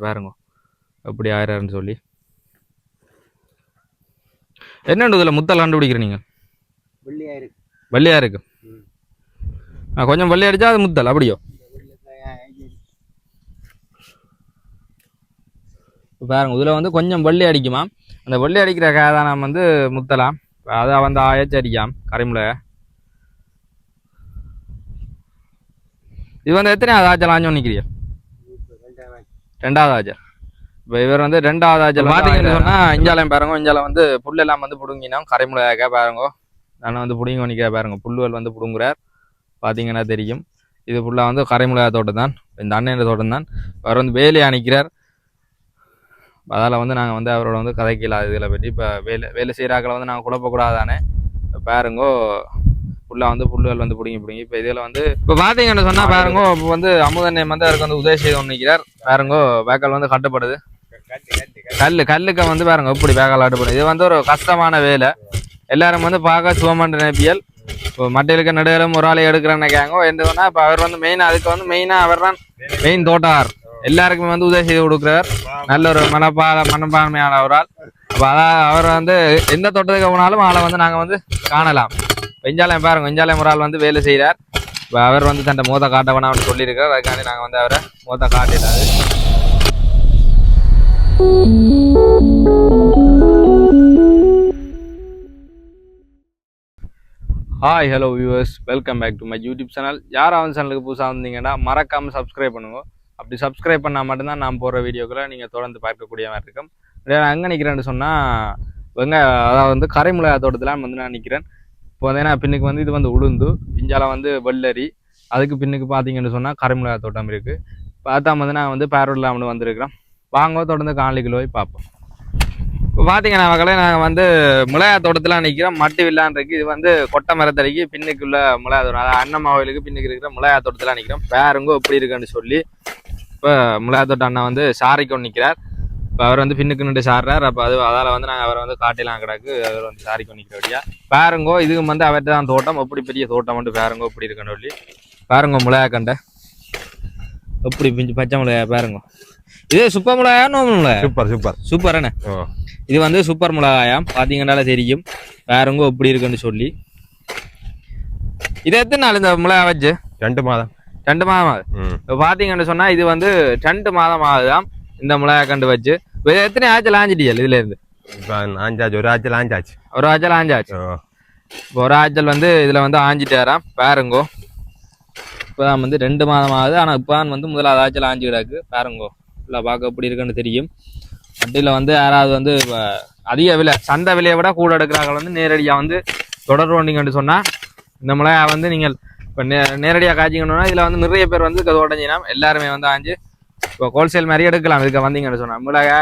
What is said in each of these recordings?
பாருங்க எப்படி ஆயிராருன்னு சொல்லி. என்னண்டு இதில் முத்தல் கண்டுபிடிக்கிற நீங்கள்? வெள்ளையா இருக்கு. கொஞ்சம் வெள்ளை அடிச்சா அது முத்தல் அப்படியோ? பாருங்க இதில் வந்து கொஞ்சம் வெள்ளை அடிக்குமா, அந்த வெள்ளை அடிக்கிற காய் நாம் வந்து முத்தலாம். அதை வந்து ஆயச்சு அடிக்காம் கரிமுளை. இது வந்து எத்தனையாவது ஆச்சல் ஆஞ்சு நிற்கிறீங்க? ரெண்டாவது ஆச்சல். இப்போ இவர் வந்து ரெண்டாவது ஆச்சல் பார்த்தீங்கன்னு சொன்னால் இஞ்சாலையும் பாருங்க, இஞ்சால வந்து புல்லெல்லாம் வந்து பிடுங்கினோம் கரைமுளையாக்க பாருங்க. நான் வந்து பிடிங்க நிற்கிற பாருங்க, புல்லுவல் வந்து பிடுங்குறார் பார்த்தீங்கன்னா தெரியும். இது ஃபுல்லாக வந்து கரைமுளையா தோட்டம் தான், இந்த அண்ணன் தோட்டம் தான். அவர் வந்து வேலையை அணிக்கிறார். அதால் வந்து நாங்கள் வந்து அவரோட வந்து கதைக்கல இதில் பற்றி. இப்போ வேலை செய்கிறாக்களை வந்து நாங்கள் குழப்பக்கூடாதானே பாருங்கோ. ஃபுல்லாக வந்து புல்லுகள் வந்து பிடிங்கி இப்போ இதில் வந்து இப்போ பார்த்தீங்கன்னு சொன்னால் பாருங்கோ, இப்போ வந்து அமுதண்ணன் வந்து அவருக்கு வந்து உதவி செய்து நிற்கிறார் பாருங்கோ. வேக்கால் வந்து கட்டப்படுது, கல்லுக்கு வந்து பாருங்க எப்படி வேக்கால் கட்டப்படுது. இது வந்து ஒரு கஷ்டமான வேலை. எல்லாரும் வந்து பார்க்க சுவமண்ட நேப்பியல். இப்போ மட்டையிலுக்கு நடுகளும் ஒரு ஆளை எடுக்கிறேன்னு கேங்க என்னன்னா, இப்போ அவர் வந்து மெயினாக அதுக்கு வந்து மெயினாக அவர் தான் மெயின் தோட்டார். எல்லாருக்குமே வந்து உதவி செய்து கொடுக்குறார். நல்ல ஒரு மனப்பான்மையான ஒரு ஆள். அப்போ அதான் அவர் வந்து எந்த தோட்டத்துக்கு போனாலும் ஆளை வந்து நாங்கள் வந்து காணலாம். வெஞ்சாலயம் பாருங்க, வெஞ்சாலயம் ஒரு ஆள் வந்து வேலை செய்கிறார். இப்போ அவர் வந்து தன்னை மோத காட்ட வேணாம்னு சொல்லியிருக்கிறார். அதுக்காண்டி நாங்கள் வந்து அவரை மோத காட்டிடாது. Hi hello viewers, welcome back to my YouTube channel. யாராவது சேனலுக்கு புதுசாக வந்தீங்கன்னா மறக்காமல் சப்ஸ்கிரைப் பண்ணுங்க. அப்படி சப்ஸ்கிரைப் பண்ணால் மட்டும்தான் நான் போகிற வீடியோக்களை நீங்கள் தொடர்ந்து பார்க்கக்கூடிய மாதிரி இருக்கும். அங்கே நிற்கிறேன்னு சொன்னால் அதாவது வந்து கரைமுளையா தோட்டத்தில் வந்து நான் நிற்கிறேன். இப்போ வந்து பின்னுக்கு வந்து இது வந்து உளுந்து, பிஞ்சால வந்து வெள்ளரி, அதுக்கு பின்னுக்கு பார்த்தீங்கன்னு சொன்னால் கரைமுளையா தோட்டம் இருக்குது. பார்த்தா வந்து நான் வந்து பேரோடலாம்னு வந்திருக்கிறேன். வாங்க தொடர்ந்து காணொளிக்குள்ள போய் பார்ப்போம். இப்போ பார்த்தீங்கன்னா மக்களை நாங்கள் வந்து முளையா தோட்டத்தில் நிற்கிறோம். மட்டு வில்லான் இருக்குது. இது வந்து கொட்டை மரத்தடிக்கு பின்னுக்குள்ள முளையா தோட்டம், அதாவது அண்ணம்மா கோயிலுக்கு பின்னுக்கு இருக்கிற முளையா தோட்டத்தில் நிற்கிறோம். பேருங்கோ எப்படி இருக்குன்னு சொல்லி இப்போ முளையா தோட்டம் அண்ணா வந்து சாரிக்கொண்டு நிற்கிறார். இப்போ அவர் வந்து பின்னுக்கு நின்று சாடுறார். அப்போ அதால் வந்து நாங்கள் அவரை வந்து காட்டிலாம் கிடக்கு. அவர் வந்து சாரிக்கொண்டு நிற்கிறபடியா பாருங்கோ. இதுக்கு வந்து அவர்கிட்ட தான் தோட்டம், எப்படி பெரிய தோட்டம் வந்து பாருங்கோ எப்படி இருக்குன்னு சொல்லி. பாருங்கோ முளையா கண்டை எப்படி பிஞ்சு பச்சை மிளகாயா பாருங்க. இது சூப்பர் மிளகாயா நோமல் மிளகாயா? சூப்பர் சூப்பர் சூப்பர் என்ன? இது வந்து சூப்பர் மிளகாயா பார்த்தீங்கன்னால தெரியும். பாருங்க எப்படி இருக்குன்னு சொல்லி. இது எத்தனை நாள் இந்த மிளகா வச்சு? 2 மாதம். 2 மாதம் ஆகுது. இப்போ பார்த்தீங்கன்னு சொன்னால் இது வந்து 2 மாதம் ஆகுதான் இந்த மிளகா கண்டு வச்சு. எத்தனை ஆச்சல் ஆஞ்சிட்டியல் இதுல இருந்து? ஆஞ்சாச்சு, ஒரு ஆச்சல் ஆஞ்சாச்சு. ஒரு ஆச்சல் ஆஞ்சாச்சு. இப்போ ஒரு ஆச்சல் வந்து இதுல வந்து ஆஞ்சிட்டாராம் பாருங்கோ. இப்போதான் வந்து 2 மாதம் ஆகுது. ஆனால் இப்போதான் வந்து முதலாவது ஆச்சல் ஆஞ்சு கிடக்கு பாருங்கோ. இல்லை பார்க்க எப்படி இருக்குன்னு தெரியும். வண்டியில் வந்து யாராவது வந்து அதிக விலை, சந்தை விலையை விட கூட எடுக்கிறாங்க வந்து நேரடியாக வந்து தொடர்பு வண்டிங்கன்னு சொன்னால் இந்த மிளகா வந்து நீங்கள் இப்போ நேரடியாக காய்ச்சிக்கணும்னா இதில் வந்து நிறைய பேர் வந்து உடஞ்சினா எல்லாருமே வந்து ஆஞ்சு இப்போ ஹோல்சேல் மாதிரி எடுக்கலாம். இதுக்கு வந்தீங்கன்னு சொன்னால் மிளகா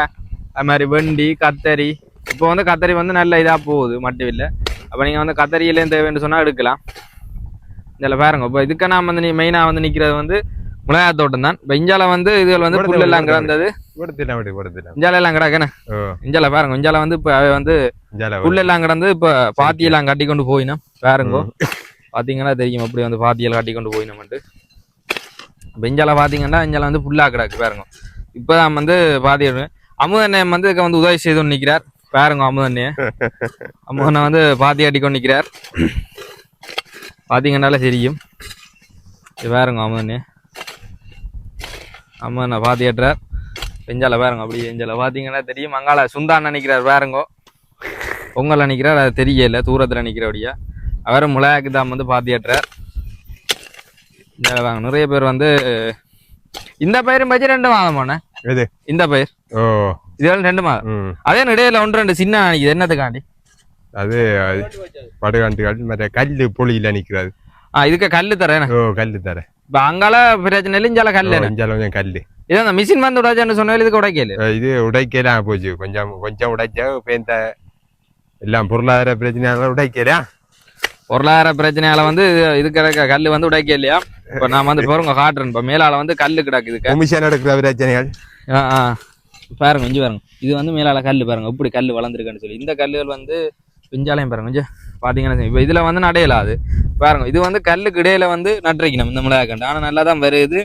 அது மாதிரி வெண்டி கத்தரி. இப்போ வந்து கத்தரி வந்து நல்ல இதாக போகுது மட்டும் இல்லை. அப்போ நீங்கள் வந்து கத்தரியிலேயும் தேவைன்னு சொன்னால் எடுக்கலாம். இதில் பாருங்க. இப்போ இதுக்கு நான் வந்து மெயினாக வந்து நிற்கிறது வந்து மிளகா தோட்டம் தான். இப்போ இஞ்சால வந்து இதுல வந்து புல் எல்லாம் கிடந்தது. இஞ்சால எல்லாம் கிடக்குன்னு இஞ்சால பாருங்க. இஞ்சால வந்து இப்போ வந்து புல் எல்லாம் கிடந்து இப்போ பாத்தியெல்லாம் கட்டி கொண்டு போயினோம் பாருங்க. பார்த்தீங்கன்னா தெரியும் அப்படி வந்து பாத்தியெல்லாம் கட்டி கொண்டு போயினோம்ட்டு. இப்போ இஞ்சால பார்த்தீங்கன்னா இஞ்சால வந்து புல்லா கிடக்கு பாருங்க. இப்போதான் வந்து பாத்தி அமுதண்ணன் வந்து இதுக்கு வந்து உதவி செய்து நிற்கிறார் பாருங்க. அமுதண்ணன் வந்து பாத்தி கட்டி கொண்டு நிற்கிறார் பார்த்தீங்கன்னால தெரியும். இது பாருங்க அமுதண்ணே அம்மா பாத்தி கட்டுறார். பெஞ்சால பாருங்க அப்படி பெஞ்சால பார்த்தீங்கன்னா தெரியும். அங்கால சுந்தான் நினைக்கிறார் பாருங்கோ. பொங்கல் நினைக்கிறார், அது தெரியல தூரத்தில் நிற்கிறபடியா. அவரை முளையாக்கு தான் வந்து பாத்தி கட்டுறார். வாங்க நிறைய பேர் வந்து இந்த பயிரும் பச்சு 2 மாதம் போனேன். இந்த பயிர் இதெல்லாம் 2 மாதம். அதே இடையில 1-2 சின்ன நினைக்குது. என்னத்துக்காண்டி? அது படுகாண்டி கல்லு பொழியில நிற்கிறாரு. இதுக்கு கல்லு தரேன். கல்லு தரேன். இப்போ அங்கால பிரச்சனை இல்லை. இஞ்சால கல்லு கொஞ்சம் கல்லு. இது அந்த மிஷின் வந்து உடைச்சான்னு சொன்னாலும் இதுக்கு உடைக்கல. இது உடைக்கலாம் போச்சு. கொஞ்சம் உடைச்சா பேந்த எல்லாம் பொருளாதார பிரச்சனையால உடைக்கலையா? பொருளாதார பிரச்சனையால வந்து இதுக்கு கல்லு வந்து உடைக்க இல்லையா? இப்போ நான் வந்து பாருங்க காட்டுறேன். இப்போ மேலால வந்து கல்லு கிடக்கு. இதுக்கு மிஷின் எடுக்கிற பிரச்சனைகள் பாருங்க. இஞ்சி பாருங்க. இது வந்து மேலால கல்லு பாருங்க எப்படி கல்லு வளர்ந்துருக்குன்னு சொல்லி. இந்த கல்லுகள் வந்து பிஞ்சாலையும் பாருங்க கொஞ்சம் பார்த்தீங்கன்னா. இப்போ இதில் வந்து நடையலாது பாருங்க. இது வந்து கல்லுக்கு இடையில வந்து நட்டுரைக்கணும் இந்த மிளகா கண்டு. ஆனால் நல்லா தான் வருது.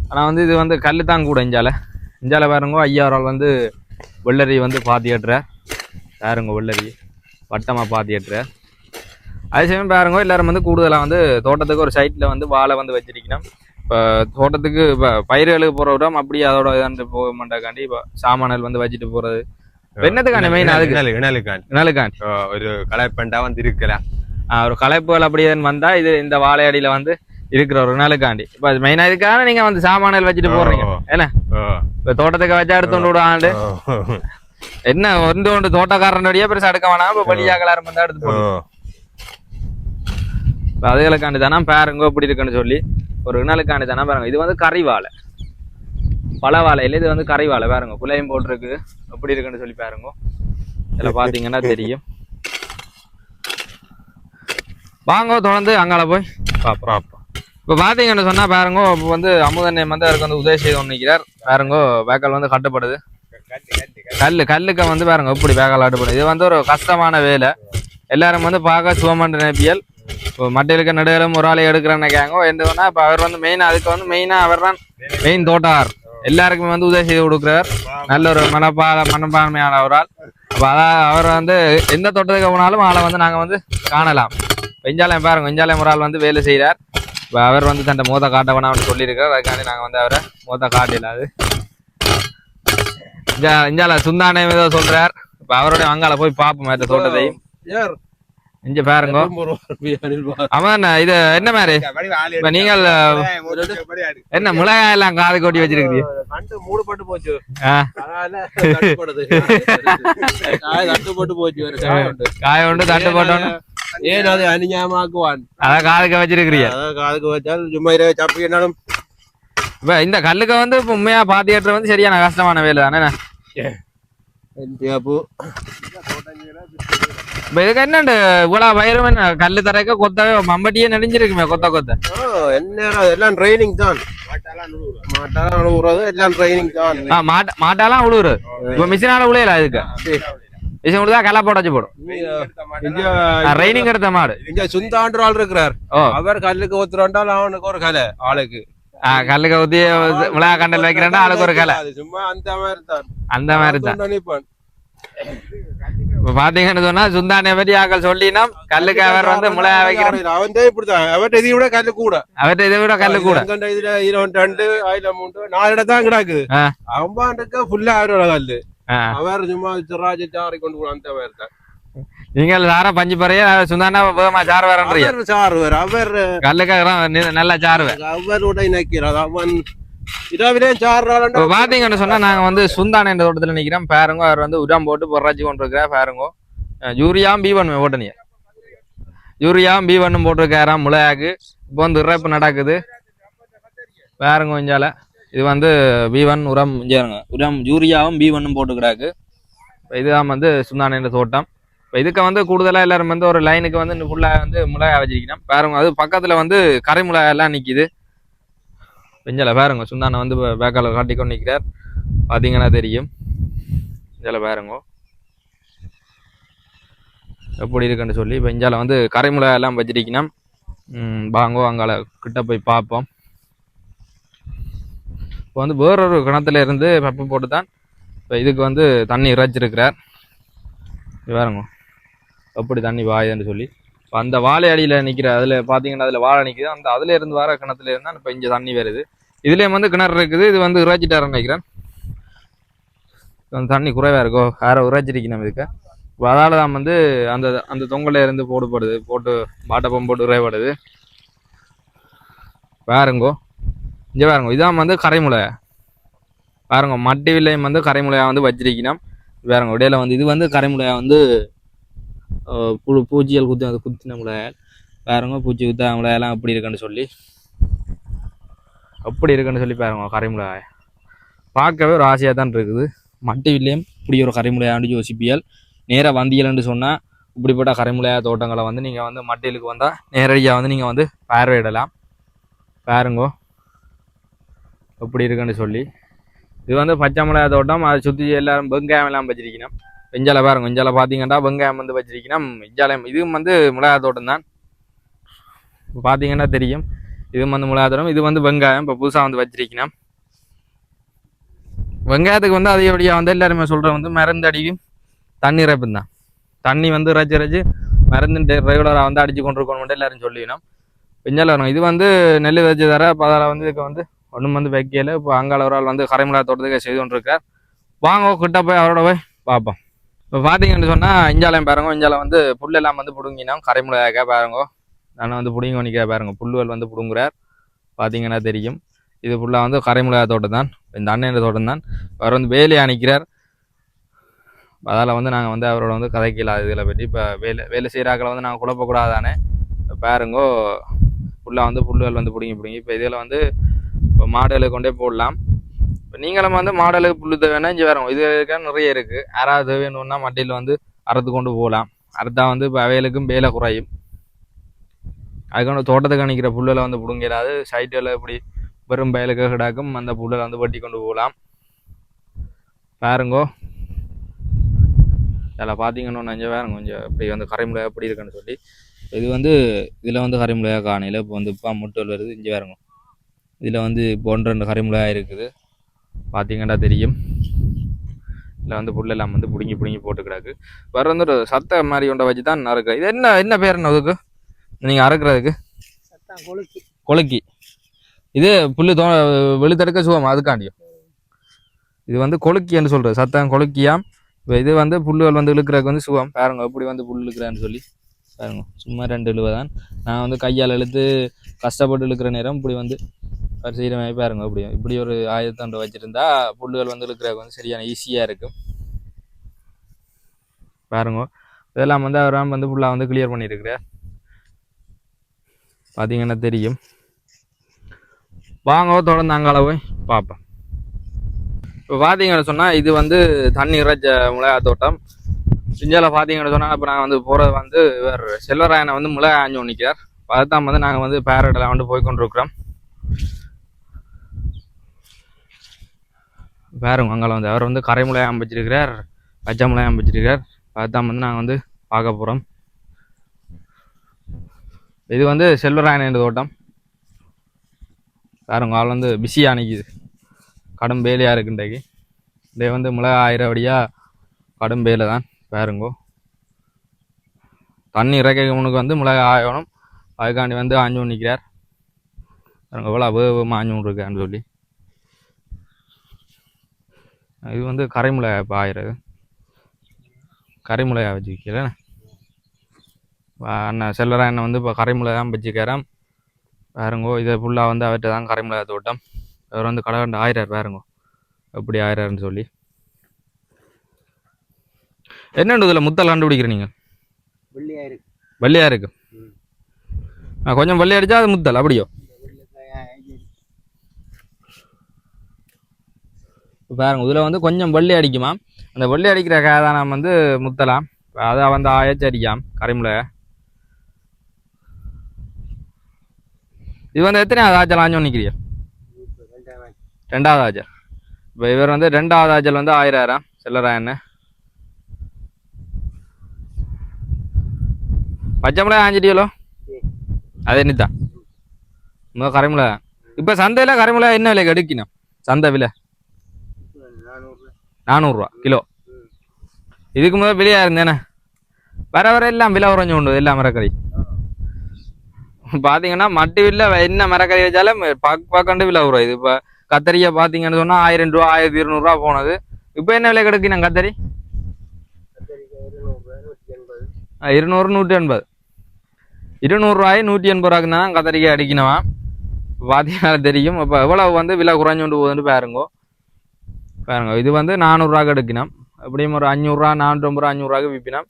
ஆனால் வந்து இது வந்து கல் தான் கூட இஞ்சால இஞ்சால பாருங்க ஐயா அவரால் வந்து வெள்ளரி வந்து பாத்தி ஏற்றுறார். பாருங்க வெள்ளரி வட்டமாக பாத்தி ஏற்றுறார். அதே சமயம் பாருங்க எல்லாரும் வந்து கூடுதலாக வந்து தோட்டத்துக்கு ஒரு சைட்டில் வந்து வாழை வந்து வச்சிருக்கணும். இப்போ தோட்டத்துக்கு இப்போ பயிர்களுக்கு போகிற விடம் அப்படி அதோட இதாண்டு போக மாட்டாக்காண்டி இப்போ சாமான்கள் வந்து வச்சுட்டு போகிறது என்னத்துக்காண்டி மெயின் அதுக்கு இனலுக்காண்டி ஒரு கலப்பண்டா வந்து இருக்கலாம். ஒரு கலைப்புகள் அப்படி வந்தால் இது இந்த வாழையடியில் வந்து இருக்கிற ஒரு நாளுக்காண்டி இப்போ மெயினாக இதுக்காக நீங்கள் வந்து சாமான்கள் வச்சுட்டு போடுறீங்க என்ன இப்போ தோட்டத்துக்கு வச்சா எடுத்துட்டு விடுவாண்டு என்ன ஒன்று தோட்டக்காரனுடைய பெருசாக எடுக்க வேணாம். இப்போ வெளியாகலாரும் வந்து எடுத்து போடுவோம். இப்போ அதுகளுக்காண்டி தானே பாருங்க இப்படி இருக்குன்னு சொல்லி ஒரு நாளுக்காண்டி தானே பாருங்க. இது வந்து கறி வாழை பல வாழையில் இது வந்து கறி வாழை பாருங்க. குலையும் போட்டிருக்கு எப்படி இருக்குன்னு சொல்லி பாருங்க. இதில் பார்த்தீங்கன்னா தெரியும். வாங்க தொடர்ந்து அங்கால போய் பார்ப்போம். இப்போ பார்த்தீங்கன்னு சொன்னால் பாருங்க இப்போ வந்து அமுதன்யம் வந்து அவருக்கு வந்து உதவி செய்து நிற்கிறார். பாருங்க வேக்கால் வந்து கட்டப்படுது. கல்லுக்கு வந்து பாருங்க எப்படி வேக்கால் கட்டப்படுது. இது வந்து ஒரு கஷ்டமான வேலை. எல்லாரும் வந்து பார்க்க சுவமன்ற நேப்பியல் இப்போ மட்டையிலுக்கு நடுகளும் ஒரு ஆளை எடுக்கிறேன்னு கேங்க என்னன்னா இப்போ அவர் வந்து மெயினாக அதுக்கு வந்து மெயினாக அவர் தான் மெயின் தோட்டார். எல்லாருக்குமே வந்து உதவி செய்து கொடுக்குறார். நல்ல ஒரு மனப்பான்மையான ஒரு ஆள். அப்போ அதான் அவர் வந்து எந்த தோட்டத்துக்கு போனாலும் ஆளை வந்து நாங்கள் வந்து காணலாம். வெஞ்சாலயம் பாருங்க வெஞ்சாலயம் ஒரு ஆள் வந்து வேலை செய்கிறார். இப்போ அவர் வந்து தன்னை மோத காட்ட வேணாம்னு சொல்லியிருக்கார். அதுக்காண்டி நாங்கள் வந்து அவரை மோத காட்டிடாது. இஞ்சால சுந்தானயம் ஏதோ சொல்றார். இப்போ அவருடைய அங்கால போய் பார்ப்போம் அந்த தோட்டத்தையும். இங்க பாருங்க அவன் இது என்ன மாதிரி இப்ப நீங்கள் என்ன மிளகாய் எல்லாம் காது கொட்டி வச்சிருக்கீங்க. காய உண்டு தட்டு போட்டோன்னு ஏன் அது அணிஞாமாக்குவான் அதான் காதுக்க வச்சிருக்கிறீங்க. காதுக்கு வச்சால் சும்மா சப்பி என்னாலும் இப்ப இந்த கல்லுக்கு வந்து உண்மையா பாத்தியற்ற வந்து சரியான கஷ்டமான வேலை தானே. இப்ப இதுக்கு என்னண்டு இவ்வளவு வயிறுமே கல்லு தரைக்க கொத்தவே மம்பட்டியே நெடிஞ்சிருக்குமே கொத்த என்ன எல்லாம் ட்ரைனிங் தான். மாட்டாலாம் உழுவுறது எல்லாம் ட்ரைனிங் தான். மாட்டாலாம் உழுவுறது. இப்ப மிஷினால உழையல அதுக்கு மிஷின் உழுதா களை போடச்சு போடும். ட்ரைனிங் எடுத்த மாடு இங்க சுந்தாண்டு ஆள் இருக்கிறார். அவர் கல்லுக்கு ஒத்துறாண்டால் அவனுக்கு ஒரு கலை ஆளுக்கு கல்லுக்கு ஊத்தி மிளகா கண்டல் வைக்கிறேன்டா ஆளுக்கு ஒரு கலை சும்மா அந்த மாதிரி தான் அந்த மாதிரி தான் நினைப்பான். இப்ப பாத்தீங்கன்னு சொன்னா சுந்தானிய பற்றி ஆக்கள் சொல்லினா கல்லுக்கு அவர் வந்து மிளகா வைக்கிறேன். அவன் தான் இப்படிதான். அவர்கிட்ட இதை விட கல்லு கூட அவர்கிட்ட இதை விட கல்லு கூட இதுல 22 1003 4 இடம் தான் கிடக்குது. அவன்பாண்டுக்கு ஃபுல்லா அவரோட கல்லு. அவர் சும்மா சிராஜ சாரி கொண்டு போன அந்த மாதிரி தான். நீங்கள் சாரா பஞ்சு பறைய சுந்தானா வேகமா சாறு வரன்றீங்க. சாறு வேற அவர் கல்லுக்காக நல்லா சாருவே அவரோட நினைக்கிறார். அவன் இரவிலே சாறு பாத்தீங்கன்னு சொன்னா நாங்க வந்து சுந்தான என்ற தோட்டத்துல நிக்கிறோம். பாருங்க அவர் வந்து உரம் போட்டு பொறாச்சி கொண்டு இருக்கிறார். பாருங்க யூரியாவும் B1 போட்டனீங்க. யூரியாவும் B1 போட்டிருக்காராம் முளையாக்கு. இப்போ வந்து இறப்பு நடக்குது பாருங்க. கொஞ்சால இது வந்து B1 உரம் உரம் யூரியாவும் B1 போட்டுக்கிறாக்கு. இதுதான் வந்து சுந்தான என்ற தோட்டம். இப்போ இதுக்கு வந்து கூடுதலாக எல்லாரும் வந்து ஒரு லைனுக்கு வந்து ஃபுல்லாக வந்து மிளகாய் வச்சிருக்கணும். பாருங்க அது பக்கத்தில் வந்து கரை மிளகாய் எல்லாம் நிற்கிது. பெஞ்சல பாருங்க சுந்தானை வந்து பேக்கால காட்டிக்கொண்டு நிற்கிறார். பார்த்தீங்கன்னா தெரியும். இதில் பாருங்க எப்படி இருக்குன்னு சொல்லி. இப்போ இஞ்சால வந்து கரை மிளகாய் எல்லாம் வச்சிருக்கணும். வாங்கோ அங்கால கிட்ட போய் பார்ப்போம். இப்போ வந்து வேறொரு கிணத்துல இருந்து பப்பு போட்டு தான் இப்போ இதுக்கு வந்து தண்ணி இறைச்சிருக்கிறார். பாருங்க எப்படி தண்ணி வாயுதுன்னு சொல்லி. இப்போ அந்த வாழை அடியில் நிற்கிற அதில் பார்த்தீங்கன்னா அதில் வாழை நிற்கிது. அந்த அதில் இருந்து வர கிணத்துல இருந்தால் இப்போ இங்கே தண்ணி வருது. இதுலேயும் வந்து கிணறு இருக்குது. இது வந்து இறைச்சிட்டாருன்னு நினைக்கிறேன். அந்த தண்ணி குறைவாக இருக்கோ வேற இறைச்சிருக்கு நம்ம இதுக்கு. இப்போ அதால் தான் வந்து அந்த அந்த தொங்கல இருந்து போட்டு பாட்டப்பம் போட்டு இறைப்படுது. பாருங்கோ இங்கே பாருங்க இதான் வந்து கரைமுளை பாருங்க. மட்டி வில்லையும் வந்து கரைமுளையாக வந்து வச்சிருக்கணும். பாருங்க இடையில வந்து இது வந்து கரைமுளையாக வந்து பூச்சிகள் குத்தின முளையால் பாருங்க. பூச்சி குத்த முளையெல்லாம் அப்படி இருக்குன்னு சொல்லி பாருங்க. கரைமுளையாய் பார்க்கவே ஒரு ஆசையாக தான் இருக்குது. மட்டி வில்லையும் இப்படி ஒரு கரைமுளையாண்டு யோசிப்பியல் நேராக வந்தியல்னு சொன்னால் இப்படிப்பட்ட கரைமுளையா தோட்டங்களை வந்து நீங்கள் வந்து மட்டிலுக்கு வந்தால் நேரடியாக வந்து நீங்கள் வந்து பார்வையிடலாம். பாருங்கோ எப்படி இருக்குன்னு சொல்லி. இது வந்து பச்சை மிளகாய் தோட்டம். அதை சுற்றி எல்லாரும் வெங்காயம் எல்லாம் வச்சிருக்கணும். வெஞ்சால பாருங்க வெஞ்சால பார்த்தீங்கன்னா வெங்காயம் வந்து வச்சிருக்கணும். வெஞ்சாலம் இதுவும் வந்து மிளகாய் தோட்டம் தான். இப்போ பார்த்தீங்கன்னா தெரியும். இதுவும் வந்து மிளகாய் தோட்டம். இது வந்து வெங்காயம் இப்போ புதுசாக வந்து வச்சிருக்கணும். வெங்காயத்துக்கு வந்து அதிகப்படியாக வந்து எல்லாருமே சொல்கிற வந்து மருந்து அடிக்கும் தண்ணி இறப்பு தான். தண்ணி வந்து இறைச்சி மருந்து ரெகுலராக வந்து அடிச்சு கொண்டு இருக்கணும் எல்லாரும் சொல்லிக்கணும். பிஞ்சால வரும். இது வந்து நெல் வச்சு தர இப்போ அதில் வந்து இதுக்கு வந்து ஒன்றும் வந்து வைக்கல. இப்போ அங்கால ஒரு ஆள் வந்து கரைமிளகா தோட்டத்துக்கு செய்து கொண்டு இருக்கார். வாங்க கிட்ட போய் அவரோட போய் பார்ப்போம். இப்போ பார்த்தீங்கன்னு சொன்னால் இஞ்சாலையும் பாருங்க. இஞ்சாலை வந்து புல்லெல்லாம் வந்து பிடுங்கினா கரைமிளகாக்கா பாருங்க. நான் வந்து பிடுங்கி பண்ணிக்க பாருங்க. புல்லுவல் வந்து பிடுங்குறார் பார்த்தீங்கன்னா தெரியும். இது ஃபுல்லாக வந்து கரைமிளகா தோட்டம் தான். இந்த அண்ணன் தோட்டம் தான். அவர் வந்து வேலையை அணிக்கிறார். அதால் வந்து நாங்கள் வந்து அவரோட வந்து கதைக்கலாம் இதில் பற்றி. இப்போ வேலை செய்கிறாக்களை வந்து நாங்கள் குழப்பக்கூடாதானே. பாருங்கோ ஃபுல்லாக வந்து புல்லுகள் வந்து பிடுங்கி இப்போ இதில் வந்து இப்போ மாடுகளை கொண்டே போடலாம். இப்போ நீங்களும் வந்து மாடுகளுக்கு புல்லு தேவைன்னா இங்கே வரும். இது நிறைய இருக்குது. யாராவது வேணும்னா மட்டியில் வந்து அறுத்து கொண்டு போகலாம். அறுத்தா வந்து இப்போ அவைகளுக்கும் வேலை குறையும். அதுக்கான தோட்டத்துக்கு அணிக்கிற புல்லுகளை வந்து பிடுங்கிறாது. சைட்டில் இப்படி வெறும் பயலுக்கு கிடாக்கும் அந்த புல்லை வந்து வெட்டி கொண்டு போகலாம். பாருங்கோ அதில் பார்த்தீங்கன்னா நஞ்ச வேறுங்க கொஞ்சம் இப்படி வந்து கரைமிளகா எப்படி இருக்குன்னு சொல்லி. இது வந்து இதில் வந்து கரைமிளகா காணையில் இப்போ வந்து இப்போ முட்டல் வருது. இங்கே வேறுங்க இதில் வந்து இப்போ 1-2 கரைமிளகா இருக்குது பார்த்தீங்கன்னா தெரியும். இதில் வந்து புல்லெல்லாம் வந்து பிடுங்கி போட்டு கிடாக்கு. வேறு வந்து ஒரு சத்தை மாதிரி ஒன்றை வச்சு தான் அறுக்கிறேன். இது என்ன பேர் என்ன அதுக்கு நீங்கள் அறுக்கிறதுக்கு? கொழுக்கி. இது புல்லு வெளுத்தெடுக்க சுகம் அதுக்காண்டியும். இது வந்து கொழுக்கின்னு சொல்கிறது. சத்தம் கொழுக்கியாம். இப்போ இது வந்து புல்லுகள் வந்து இழுக்கிறதுக்கு வந்து சுகம். பாருங்க எப்படி வந்து புல் இழுக்கிறேன்னு சொல்லி பாருங்க. சும்மா 2 இழுவை தான். நான் வந்து கையால் இழுத்து கஷ்டப்பட்டு இழுக்கிற நேரம் இப்படி வந்து செய்கிற மாதிரி பாருங்க. இப்படி ஒரு ஆயுதத்தாண்டு வச்சுருந்தா புல்லுகள் வந்து இழுக்கிறதுக்கு வந்து சரியான ஈஸியாக இருக்கும். பாருங்க இதெல்லாம் வந்து அவராம் வந்து ஃபுல்லாக வந்து கிளியர் பண்ணியிருக்கிறார் பார்த்தீங்கன்னா தெரியும். வாங்க தொடர்ந்து அங்கால போய் பார்ப்போம். இப்போ பார்த்தீங்கன்னு சொன்னால் இது வந்து தண்ணி இறைச்ச மிளகா தோட்டம். சிஞ்சால பார்த்தீங்கன்னு சொன்னால் இப்போ நாங்கள் வந்து போகிறது வந்து வேறு செல்வராயனை வந்து மிளகா ஆஞ்சு நிற்கிறார். அதுதான் வந்து நாங்கள் வந்து பேரடெல்லாம் வந்து போய் கொண்டிருக்கிறோம். பாருங்க அங்கே வந்து அவர் வந்து கரை மிளகாய் அமைச்சிருக்கிறார், பச்சை மிளகாய் அமைச்சிருக்கிறார். அதுதான் வந்து நாங்கள் வந்து பார்க்க போகிறோம். இது வந்து செல்வராயன் தோட்டம். பாருங்க ஆள் வந்து பிஸியாக நிற்கிது. கடும் வேலையாக இருக்கு இன்றைக்கு. இதே வந்து மிளகா ஆயிரபடியாக கடும் வேலை தான். பாருங்கோ தண்ணி இறக்கவனுக்கு வந்து மிளகா ஆயணும். அதுக்காண்டி வந்து ஆஞ்சு நிற்கிறார். பாருங்க எவ்வளோ வேகமாக ஆஞ்சு இருக்கான்னு சொல்லி. இது வந்து கரைமிளகாய் இப்போ ஆயிரம் கரைமிளகாய் வச்சுக்கிறேன். அண்ணன் செல்வராயனை வந்து இப்போ கரைமிளகாய் தான் வச்சுக்கிறேன். பாருங்கோ இதை ஃபுல்லாக வந்து அவர்கிட்ட தான் கரைமிளகாய் தோட்டம். அவர் வந்து கடை கண்டு ஆயிரார். பாருங்கோ எப்படி ஆயிராருன்னு சொல்லி. என்னண்டு இதில் முத்தல் கண்டுபிடிக்கிற நீங்கள்? வெள்ளையாக இருக்கு. கொஞ்சம் வெள்ளை அடித்தா அது முத்தல் அப்படியோ? பாருங்க இதில் வந்து கொஞ்சம் வெள்ளை அடிக்குமா. அந்த வெள்ளை அடிக்கிற காயை தான் நம்ம வந்து முத்தலாம். அதை வந்து ஆயச்சு அடிக்காம் கரைமிளகாய். இது வந்து எத்தனையாவது ஆச்சல் ஆஞ்சோன்னு நிற்கிறீங்க? 2வது ஆச்சல். இப்போ இவர் வந்து 2வது ஆச்சல் வந்து 1000 செல்லராயன்னு. பச்சை மிளகா ஆஞ்சிட்டியலோ? அது என்னத்தான் கரைமிளகா. இப்போ சந்தையில் கரைமிளகா என்ன விலைக்கு எடுக்கணும்? சந்தை விலை 400 ரூபா கிலோ. இதுக்கு முதல் விலையாக இருந்தேனே. வர எல்லாம் விலை குறைஞ்சு கொண்டு எல்லாம் மரக்கறி பார்த்தீங்கன்னா மட்டி வில்ல என்ன மரக்கறி வச்சாலும் பார்க்கண்டு விலை குறையுது. இப்போ கத்தரியை பார்த்தீங்கன்னு சொன்னால் 1000 ரூபா 1200 ரூபா போனது. இப்போ என்ன விலை கிடைக்கணும் கத்தரி? 200 180. 200 ரூபாய் 180 ரூபாய்க்கு தான் கத்தரிக்காய் அடிக்கணுமா. பார்த்தீங்கன்னா தெரியும். இப்போ எவ்வளோ வந்து விலை குறைஞ்சு கொண்டு போகுதுன்னு பாருங்க. இது வந்து 400 ரூபாய்க்கு எடுக்கணும். எப்படியும் ஒரு 500 ரூபா 450 ரூபா 500 ரூபாய்க்கு விற்பினோம்.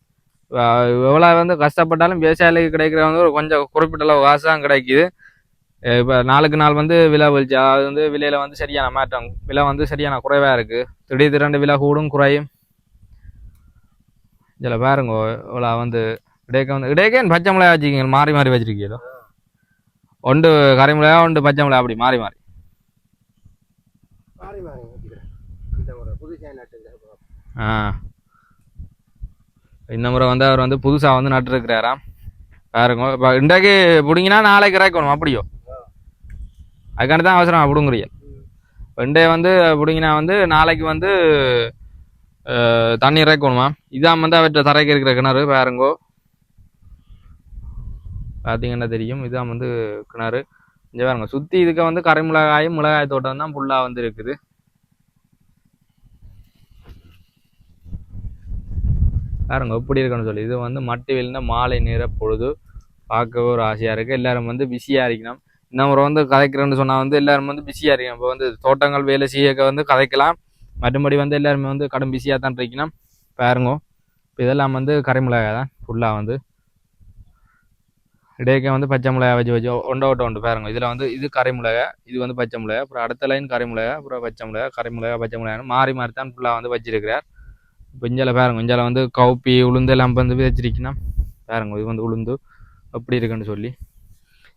எவ்வளோ வந்து கஷ்டப்பட்டாலும் விவசாயிகளுக்கு கிடைக்கிற வந்து ஒரு கொஞ்சம் குறிப்பிட்ட அளவு காசு தான் கிடைக்கிது. இப்போ நாளுக்கு நாள் வந்து விலை வீழ்ச்சி. அதாவது வந்து விலையில் வந்து சரியான மாற்றம். விலை வந்து சரியான குறைவாக இருக்குது. திடீர் விலை கூடும் குறையும். இதில் பாருங்க இவ்வளோ வந்து இடையக்கேன் பச்சை மிளகா வச்சுக்கிங்க மாறி மாறி வச்சுருக்கீங்களோ? ஒன்று கரை மிளகா ஒன்று பச்சை மிளகா அப்படி மாறி மாறி. இந்த முறை வந்து அவர் வந்து புதுசாக வந்து நட்டுருக்கிறாராம். பாருங்க இப்போ இன்றைக்கு பிடிங்கினா நாளைக்கு இறக்கணும் அப்படியோ? அதுக்காண்டி தான் அவசரம் பிடுங்குறிய. வெண்டே வந்து பிடிங்கினா வந்து நாளைக்கு வந்து தண்ணி இறக்கணுமா. இதான் வந்து அவற்றை தரைக்கு இருக்கிற கிணறு பாருங்கோ, பார்த்தீங்கன்னா தெரியும். இதான் வந்து கிணறு. இங்கே பாருங்க, சுற்றி இதுக்கு வந்து கரைமிளகாயும் மிளகாய் தோட்டம் தான் ஃபுல்லாக வந்து இருக்குது. பாருங்க எப்படி இருக்குன்னு சொல்லி. இது வந்து மட்டி வெளின மாலை நேர பொழுது பார்க்கவே ஒரு ஆசையாக இருக்குது. எல்லாரும் வந்து பிஸியாக இருக்கணும். இந்த முறை வந்து கதைக்கிறேன்னு சொன்னால் வந்து எல்லாரும் வந்து பிஸியாக இருக்கணும். இப்போ வந்து தோட்டங்கள் வேலை செய்ய வந்து கதைக்கலாம். மற்றபடி வந்து எல்லாருமே வந்து கடும் பிஸியாக தான் இருக்கணும். பாருங்க, இப்போ இதெல்லாம் வந்து கரைமிளகாய் தான் ஃபுல்லாக வந்து. இடையே வந்து பச்சை மிளகாய் வச்சு ஒன்று பாருங்க. இதில் வந்து இது கரைமிளகாய், இது வந்து பச்சை மிளகாய், அப்புறம் அடுத்த லைன் கரைமிளகாய், அப்புறம் பச்சை மிளகாய், கரைமிளகாய், பச்சை மிளகாய்னு மாறி மாறி தான் ஃபுல்லாக வந்து வச்சிருக்கிறார். இப்போ இஞ்சால பாருங்க, இஞ்சால வந்து கவுப்பி உளுந்து எல்லாம் வந்து வச்சிருக்கணும். பாருங்க, இது வந்து உளுந்து எப்படி இருக்குன்னு சொல்லி.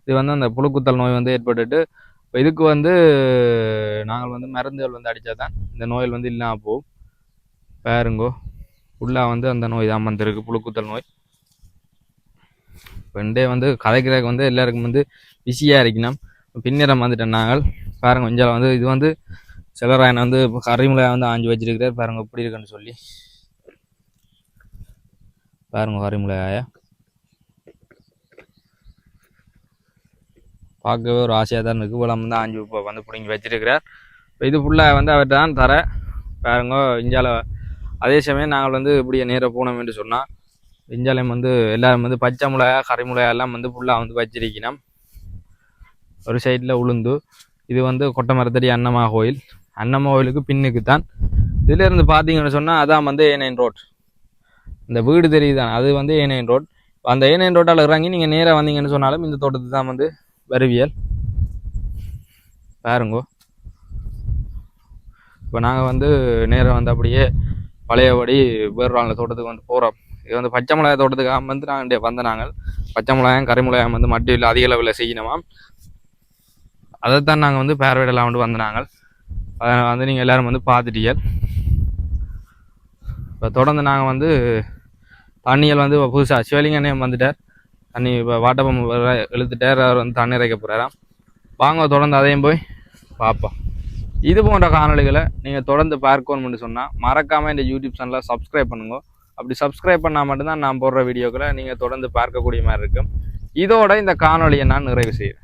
இது வந்து அந்த புழுக்குத்தல் நோய் வந்து ஏற்பட்டுட்டு இப்போ இதுக்கு வந்து நாங்கள் வந்து மருந்துகள் வந்து அடித்தா தான் இந்த நோயில் வந்து இல்லாமல் போகும். பாருங்கோ, ஃபுல்லாக வந்து அந்த நோய் தான் வந்துருக்கு, புழுக்குத்தல் நோய். வெண்டே வந்து கதைக்கிறதுக்கு வந்து எல்லாருக்கும் வந்து பிஸியாக இருக்கணும். பின்னிறம் வந்துட்டேன் நாங்கள். பாருங்க, கொஞ்சம் வந்து இது வந்து சிலராயனை வந்து கறிமுளையாக வந்து ஆஞ்சு வச்சிருக்கிறார். பாருங்க எப்படி இருக்குன்னு சொல்லி. பாருங்க கறிமுளையாய பார்க்கவே ஒரு ஆசையாக தான் இருக்குது. இவ்வளோ வந்து ஆஞ்சு இப்போ வந்து பிடிங்கி வச்சிருக்கிறார். இப்போ இது ஃபுல்லாக வந்து அவர்கிட்ட தான் தர. பாருங்க, இஞ்சால அதே சமயம் நாங்கள் வந்து இப்படியே நேராக போனோம் என்று சொன்னால் இஞ்சாலையும் வந்து எல்லாரும் வந்து பச்சை மிளகா கறிமுளையா எல்லாம் வந்து ஃபுல்லாக வந்து வச்சிருக்கணும். ஒரு சைடில் உளுந்து. இது வந்து கொட்டை மரத்தடி அன்னமா கோயில். அன்னமா கோயிலுக்கு பின்னுக்கு தான். இதிலேருந்து பார்த்தீங்கன்னு சொன்னால் அதான் வந்து A9 ரோட். இந்த வீடு தெரியுதான், அது வந்து A9 ரோட். அந்த A9 ரோட்டால் இறங்கி நீங்கள் நேராக வந்தீங்கன்னு சொன்னாலும் இந்த தோட்டத்துக்கு தான் வந்து வருவியல். பாருங்கோ, இப்போ நாங்கள் வந்து நேராக வந்து அப்படியே பழையபடி வேறு தோட்டத்துக்கு வந்து போகிறோம். இது வந்து பச்சை மிளகாய் தோட்டத்துக்காக வந்து நாங்கள் வந்த நாங்கள் பச்சை மிளகாயும் கறிமிளகாயும் வந்து மட்டியில் அதிக அளவில் செய்யணுமாம். அதைத்தான் நாங்கள் வந்து பேர்வைடெல்லாம் வந்து வந்த நாங்கள். அதை வந்து நீங்கள் எல்லோரும் வந்து பார்த்துட்டீங்க. இப்போ தொடர்ந்து நாங்கள் வந்து தண்ணிகள் வந்து புதுசாக சிவலிங்கனே வந்துட்டார். தண்ணி இப்போ வாட்டர் பம்ப் இழுத்துட்டார். அவர் வந்து தண்ணி இறைக்க போகிறாராம். வாங்க தொடர்ந்து அதையும் போய் பார்ப்போம். இது போன்ற காணொலிகளை நீங்கள் தொடர்ந்து பார்க்கணும்னு சொன்னால் மறக்காமல் இந்த யூடியூப் சேனலை சப்ஸ்கிரைப் பண்ணுங்க. அப்படி சப்ஸ்கிரைப் பண்ணால் மட்டும்தான் நான் போடுற வீடியோக்களை நீங்கள் தொடர்ந்து பார்க்கக்கூடிய மாதிரி இருக்கும். இதோட இந்த காணொலியை நான் நிறைவு செய்கிறேன்.